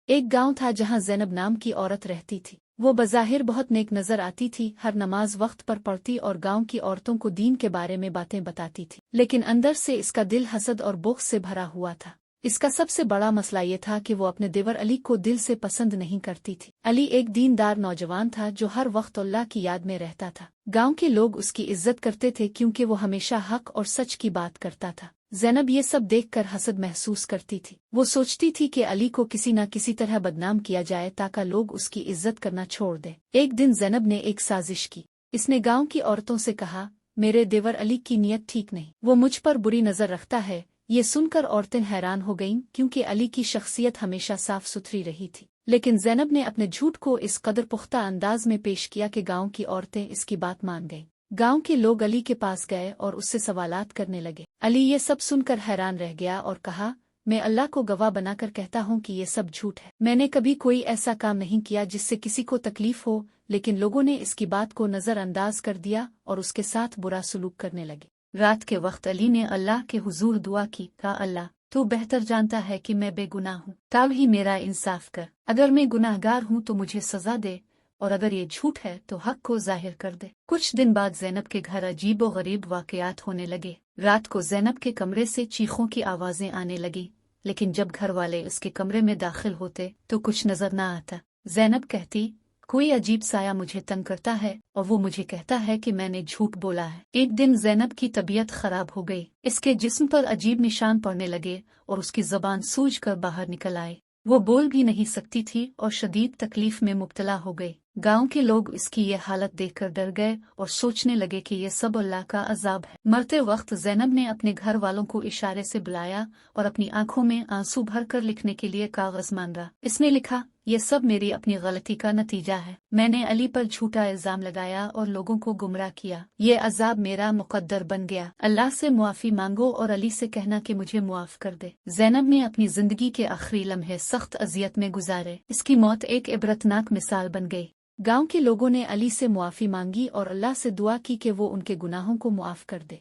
एक गांव था जहां ज़ैनब नाम की औरत रहती थी। वो बज़ाहिर बहुत नेक नजर आती थी, हर नमाज वक्त पर पढ़ती और गांव की औरतों को दीन के बारे में बातें बताती थी। लेकिन अंदर से इसका दिल हसद और बुग़्ज़ से भरा हुआ था। इसका सबसे बड़ा मसला ये था कि वो अपने देवर अली को दिल से पसंद नहीं करती थी। अली एक दीनदार नौजवान था जो हर वक्त अल्लाह की याद में रहता था। गांव के लोग उसकी इज्जत करते थे क्योंकि वो हमेशा हक और सच की बात करता था। ज़ैनब ये सब देखकर हसद महसूस करती थी। वो सोचती थी कि अली को किसी न किसी तरह बदनाम किया जाए ताकि लोग उसकी इज्जत करना छोड़ दें। एक दिन ज़ैनब ने एक साजिश की। इसने गांव की औरतों से कहा, मेरे देवर अली की नीयत ठीक नहीं, वो मुझ पर बुरी नज़र रखता है। ये सुनकर औरतें हैरान हो गईं क्योंकि अली की शख्सियत हमेशा साफ सुथरी रही थी। लेकिन ज़ैनब ने अपने झूठ को इस कदर पुख्ता अंदाज में पेश किया कि गांव की औरतें इसकी बात मान गईं। गांव के लोग अली के पास गए और उससे सवालात करने लगे। अली ये सब सुनकर हैरान रह गया और कहा, मैं अल्लाह को गवाह बनाकर कहता हूँ कि ये सब झूठ है। मैंने कभी कोई ऐसा काम नहीं किया जिससे किसी को तकलीफ हो, लेकिन लोगों ने इसकी बात को नज़रअंदाज कर दिया और उसके साथ बुरा सलूक करने लगे। रात के वक्त अली ने अल्लाह के हुजूर दुआ की, कहा, अल्लाह तू बेहतर जानता है कि मैं बेगुनाह हूँ, तब ही मेरा इंसाफ कर। अगर मैं गुनाहगार हूँ तो मुझे सजा दे, और अगर ये झूठ है तो हक को जाहिर कर दे। कुछ दिन बाद ज़ैनब के घर अजीबो गरीब वाक़यात होने लगे। रात को ज़ैनब के कमरे से चीखों की आवाज़ें आने लगी, लेकिन जब घर वाले उसके कमरे में दाखिल होते तो कुछ नजर न आता। ज़ैनब कहती, कोई अजीब साया मुझे तंग करता है और वो मुझे कहता है कि मैंने झूठ बोला है। एक दिन ज़ैनब की तबीयत खराब हो गई। इसके जिस्म पर अजीब निशान पड़ने लगे और उसकी ज़बान सूज कर बाहर निकल आए। वो बोल भी नहीं सकती थी और शदीद तकलीफ में मुब्तला हो गई। गांव के लोग इसकी ये हालत देखकर डर गए और सोचने लगे कि ये सब अल्लाह का अजाब है। मरते वक्त ज़ैनब ने अपने घर वालों को इशारे से बुलाया और अपनी आंखों में आंसू भरकर लिखने के लिए कागज मांगा। इसने लिखा, ये सब मेरी अपनी गलती का नतीजा है। मैंने अली पर झूठा इल्जाम लगाया और लोगों को गुमराह किया। ये अजाब मेरा मुकद्दर बन गया। अल्लाह से मुआफी मांगो और अली से कहना कि मुझे मुआफ कर दे। ज़ैनब ने अपनी जिंदगी के आखिरी लम्हे सख्त अजियत में गुजारे। इसकी मौत एक इबरतनाक मिसाल बन गई। गांव के लोगों ने अली से मुआफी मांगी और अल्लाह से दुआ की कि वो उनके गुनाहों को मुआफ कर दे।